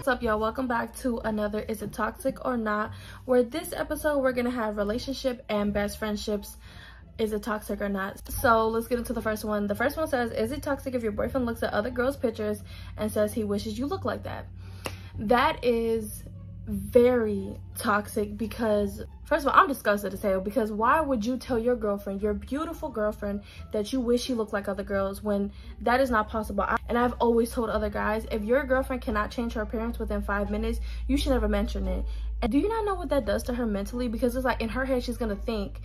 What's up, y'all? Welcome back to another Is It Toxic or Not, where this episode we're gonna have relationship and best friendships. Is it toxic or not? So let's get into the first one. The first one says, is it toxic if your boyfriend looks at other girls' pictures and says he wishes you look like that? That is very toxic because, first of all, I'm disgusted as hell, because why would you tell your girlfriend, your beautiful girlfriend, that you wish you looked like other girls when that is not possible? And I've always told other guys, if your girlfriend cannot change her appearance within 5 minutes, you should never mention it. And do you not know what that does to her mentally? Because it's like, in her head, she's gonna think,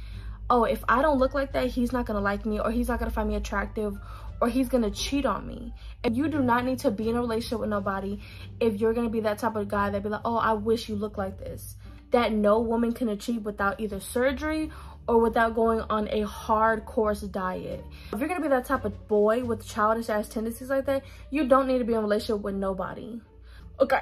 oh, if I don't look like that, he's not gonna like me, or he's not gonna find me attractive, or he's gonna cheat on me. And you do not need to be in a relationship with nobody if you're gonna be that type of guy that be like, oh, I wish you looked like this. That no woman can achieve without either surgery or without going on a hard course diet. If you're gonna be that type of boy with childish ass tendencies like that, you don't need to be in a relationship with nobody. Okay.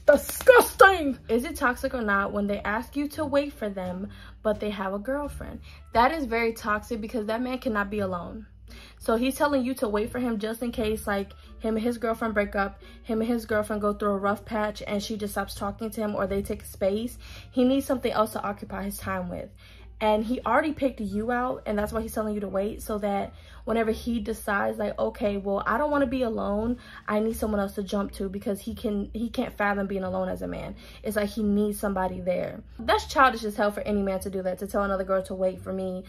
Disgusting. Is it toxic or not when they ask you to wait for them but they have a girlfriend? That is very toxic because that man cannot be alone. So he's telling you to wait for him just in case, like, him and his girlfriend break up, him and his girlfriend go through a rough patch and she just stops talking to him, or they take space. He needs something else to occupy his time with. And he already picked you out, and that's why he's telling you to wait, so that whenever he decides, like, okay, well, I don't want to be alone, I need someone else to jump to, because he can't fathom being alone as a man. It's like he needs somebody there. That's childish as hell for any man to do that, to tell another girl to wait for me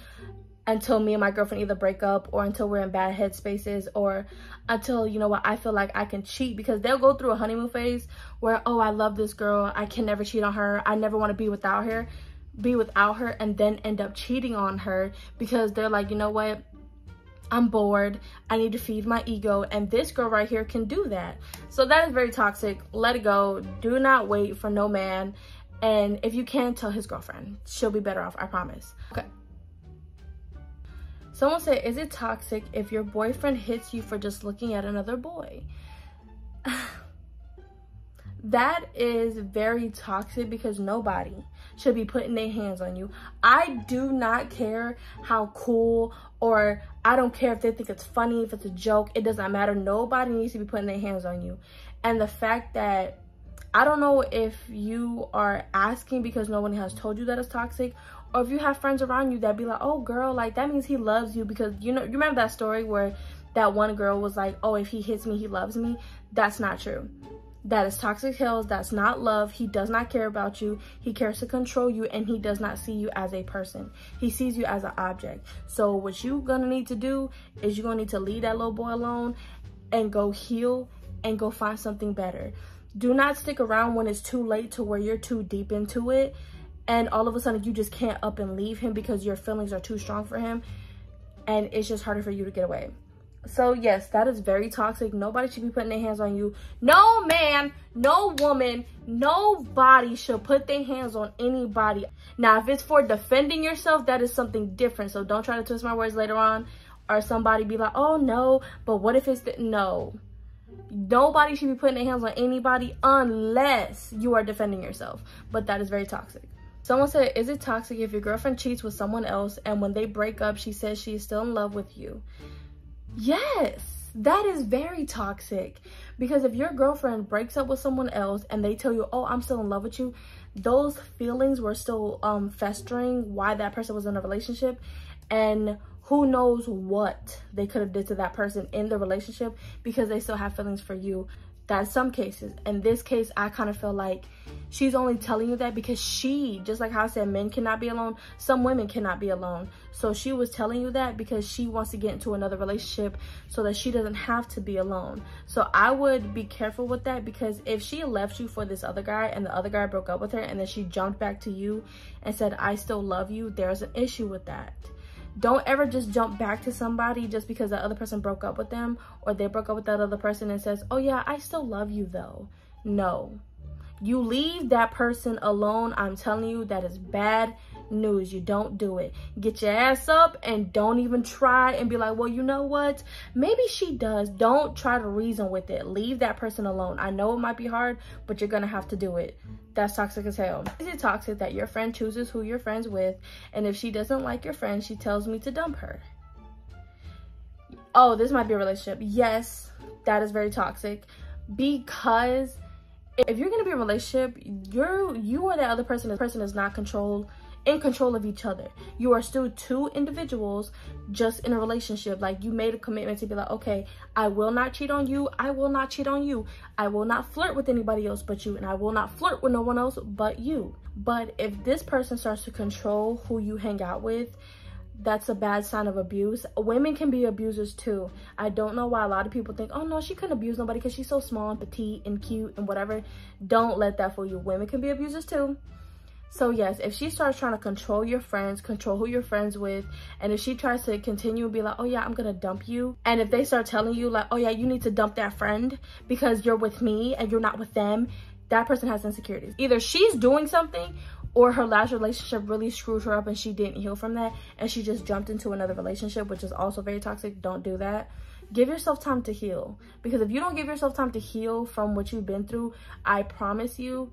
until me and my girlfriend either break up, or until we're in bad headspaces, or until, you know what, I feel like I can cheat. Because they'll go through a honeymoon phase where, oh, I love this girl, I can never cheat on her, I never want to be without her, and then end up cheating on her because they're like, you know what, I'm bored, I need to feed my ego, and this girl right here can do that. So that is very toxic. Let it go. Do not wait for no man. And if you can, tell his girlfriend. She'll be better off, I promise. Okay. Someone said, is it toxic if your boyfriend hits you for just looking at another boy? That is very toxic because nobody should be putting their hands on you. I do not care how cool, or I don't care if they think it's funny, if it's a joke, it doesn't matter. Nobody needs to be putting their hands on you. And the fact that, I don't know if you are asking because no one has told you that it's toxic, or if you have friends around you that be like, oh girl, like that means he loves you, because you know, you remember that story where that one girl was like, oh, if he hits me, he loves me. That's not true. That is toxic hills. That's not love. He does not care about you. He cares to control you, and he does not see you as a person. He sees you as an object. So what you're gonna need to do is you're gonna need to leave that little boy alone and go heal and go find something better. Do not stick around when it's too late, to where you're too deep into it and all of a sudden you just can't up and leave him because your feelings are too strong for him, and it's just harder for you to get away. So yes, that is very toxic. Nobody should be putting their hands on you. No man, no woman, nobody should put their hands on anybody. Now, if it's for defending yourself, that is something different. So don't try to twist my words later on, or somebody be like, oh no, but what if it's no. Nobody should be putting their hands on anybody unless you are defending yourself. But that is very toxic. Someone said, is it toxic if your girlfriend cheats with someone else and when they break up, she says she is still in love with you? Yes, that is very toxic. Because if your girlfriend breaks up with someone else and they tell you, oh, I'm still in love with you, those feelings were still festering why that person was in a relationship, and who knows what they could have did to that person in the relationship because they still have feelings for you. That's some cases. In this case, I kind of feel like she's only telling you that because she, just like how I said, men cannot be alone, some women cannot be alone. So she was telling you that because she wants to get into another relationship so that she doesn't have to be alone. So I would be careful with that, because if she left you for this other guy and the other guy broke up with her and then she jumped back to you and said, I still love you, there's an issue with that. Don't ever just jump back to somebody just because the other person broke up with them, or they broke up with that other person and says, oh yeah, I still love you though. No. You leave that person alone. I'm telling you, that is bad news. You don't do it. Get your ass up and don't even try and be like, well, you know what? Maybe she does. Don't try to reason with it. Leave that person alone. I know it might be hard, but you're going to have to do it. That's toxic as hell. Is it toxic that your friend chooses who you're friends with, and if she doesn't like your friend, she tells me to dump her? Oh, this might be a relationship. Yes, that is very toxic, because If you're gonna be in a relationship, you are that other person. The person is not in control of each other. You are still two individuals just in a relationship. Like, you made a commitment to be like, okay, I will not cheat on you. I will not cheat on you. I will not flirt with anybody else but you, and I will not flirt with no one else but you. But if this person starts to control who you hang out with, that's a bad sign of abuse. Women can be abusers too. I don't know why a lot of people think, oh no, she couldn't abuse nobody because she's so small and petite and cute and whatever. Don't let that fool you. Women can be abusers too. So yes, if she starts trying to control your friends, control who you're friends with, and if she tries to continue and be like, oh yeah, I'm gonna dump you, and if they start telling you like, oh yeah, you need to dump that friend because you're with me and you're not with them, that person has insecurities. Either she's doing something, or her last relationship really screwed her up and she didn't heal from that, and she just jumped into another relationship, which is also very toxic. Don't do that. Give yourself time to heal, because if you don't give yourself time to heal from what you've been through, I promise you,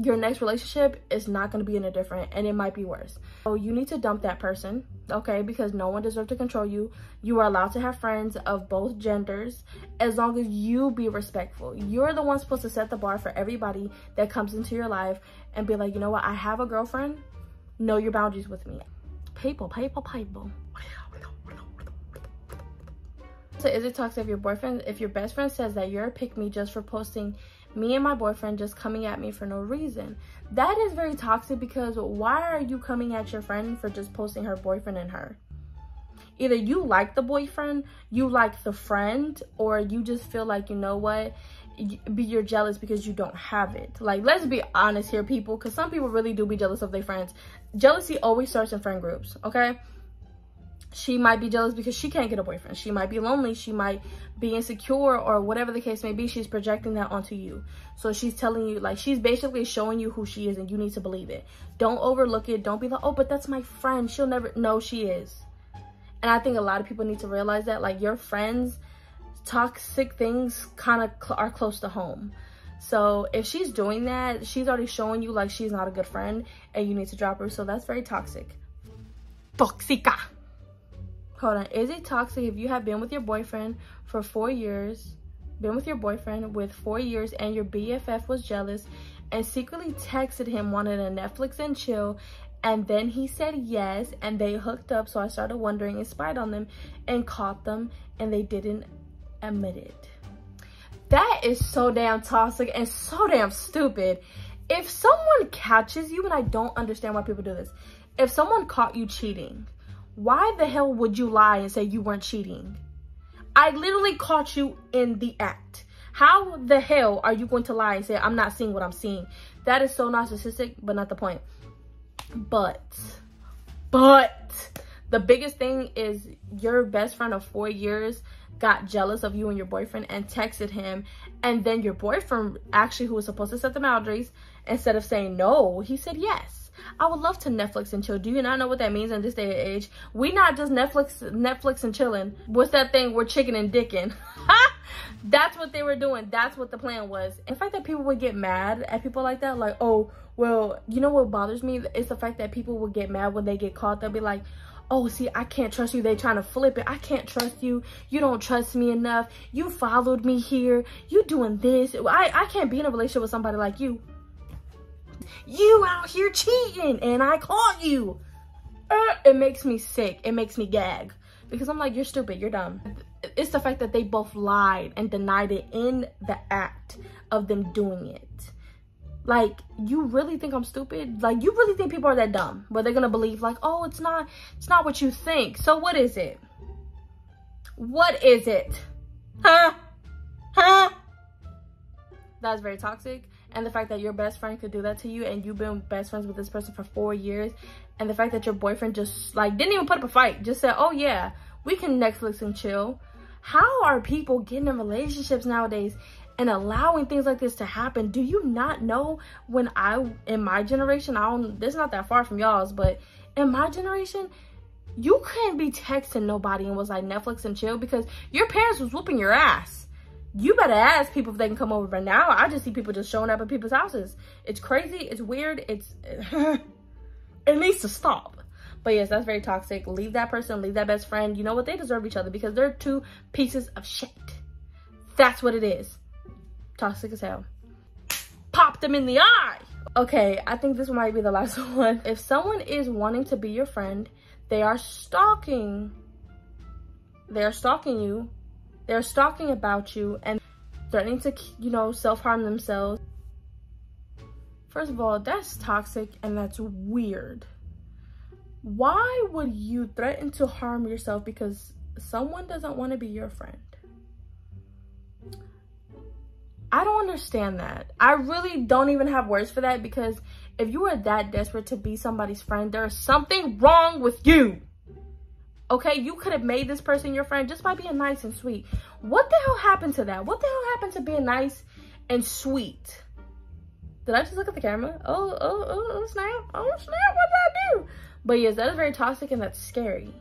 your next relationship is not going to be any different, and it might be worse. So you need to dump that person, okay? Because no one deserves to control you. You are allowed to have friends of both genders as long as you be respectful. You're the one supposed to set the bar for everybody that comes into your life and be like, you know what, I have a girlfriend. Know your boundaries with me. People. So is it toxic if your best friend says that you're a pick-me just for posting me and my boyfriend just coming at me for no reason? That is very toxic, because why are you coming at your friend for just posting her boyfriend and her? Either you like the boyfriend, you like the friend, or you just feel like, you know what, you're jealous because you don't have it. Like, let's be honest here, people, because some people really do be jealous of their friends. Jealousy always starts in friend groups, okay? She might be jealous because she can't get a boyfriend. She might be lonely. She might be insecure, or whatever the case may be. She's projecting that onto you. So she's telling you, like, she's basically showing you who she is, and you need to believe it. Don't overlook it. Don't be like, oh, but that's my friend. She'll never. No, she is. And I think a lot of people need to realize that, like, your friends, toxic things kind of are close to home. So if she's doing that, she's already showing you, like, she's not a good friend, and you need to drop her. So that's very toxic. Toxica. Hold on. Is it toxic if you have been with your boyfriend for 4 years, and your BFF was jealous and secretly texted him wanting a Netflix and chill, and then he said yes and they hooked up, so I started wondering and spied on them and caught them and they didn't admit it? That is so damn toxic and so damn stupid. If someone catches you, and I don't understand why people do this, if someone caught you cheating, why the hell would you lie and say you weren't cheating? I literally caught you in the act. How the hell are you going to lie and say, I'm not seeing what I'm seeing? That is so narcissistic, but not the point. But the biggest thing is your best friend of 4 years got jealous of you and your boyfriend and texted him, and then your boyfriend, actually, who was supposed to set the boundaries, instead of saying no, he said yes. I would love to Netflix and chill. Do you not know what that means in this day and age? We not just Netflix and chilling. What's that thing? We're chicken and dicking. That's what they were doing. That's what the plan was. The fact that people would get mad at people like that, like, oh, well, you know what bothers me? It's the fact that people would get mad when they get caught. They'll be like, oh, see, I can't trust you. They trying to flip it. I can't trust you. You don't trust me enough. You followed me here. You doing this. I can't be in a relationship with somebody like you. You out here cheating and I caught you. It makes me sick. It makes me gag, because I'm like, you're stupid, you're dumb. It's the fact that they both lied and denied it in the act of them doing it. Like, you really think I'm stupid? Like, you really think people are that dumb where they're gonna believe, like, oh, it's not what you think. So what is it? What is it? Huh? That's very toxic. And the fact that your best friend could do that to you, and you've been best friends with this person for 4 years, and the fact that your boyfriend just, like, didn't even put up a fight, just said, oh yeah, we can Netflix and chill. How are people getting in relationships nowadays and allowing things like this to happen? Do you not know when in my generation, this is not that far from y'all's, but in my generation, you couldn't be texting nobody and was like Netflix and chill because your parents was whooping your ass. You better ask people if they can come over. But now I just see people just showing up at people's houses. It's crazy. It's weird. It needs to stop. But yes, that's very toxic. Leave that person. Leave that best friend. You know what? They deserve each other because they're two pieces of shit. That's what it is. Toxic as hell. them in the eye. Okay, I think this might be the last one. If someone is wanting to be your friend, they are stalking. They're stalking you. They're stalking about you and threatening to, you know, self-harm themselves. First of all, that's toxic and that's weird. Why would you threaten to harm yourself because someone doesn't want to be your friend? I don't understand that. I really don't even have words for that, because if you are that desperate to be somebody's friend, there's something wrong with you. Okay, you could have made this person your friend just by being nice and sweet. What the hell happened to that? What the hell happened to being nice and sweet? Did I just look at the camera? Oh, snap. Oh, snap, what did I do? But yes, that is very toxic and that's scary.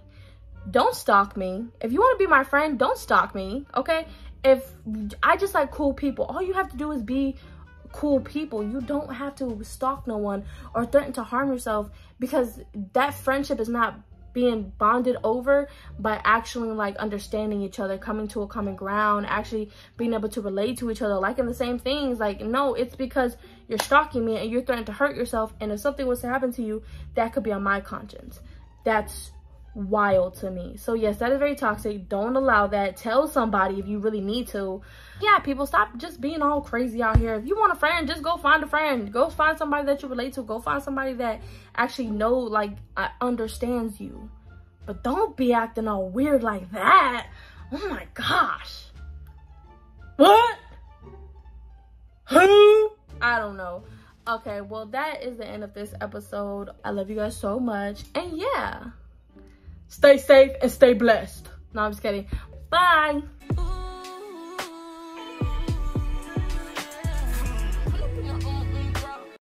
Don't stalk me. If you want to be my friend, don't stalk me, okay? If I just like cool people, all you have to do is be cool people. You don't have to stalk no one or threaten to harm yourself, because that friendship is not being bonded over by actually like understanding each other, coming to a common ground, actually being able to relate to each other, liking the same things. Like, no, it's because you're stalking me and you're threatening to hurt yourself, and if something was to happen to you, that could be on my conscience. That's wild to me. So yes, that is very toxic. Don't allow that. Tell somebody if you really need to. Yeah, people, stop just being all crazy out here. If you want a friend, just go find a friend. Go find somebody that you relate to. Go find somebody that actually understands you. But don't be acting all weird like that. Oh my gosh. What? Who? I don't know. Okay, well, that is the end of this episode. I love you guys so much. And yeah, stay safe and stay blessed. No, I'm just kidding. Bye.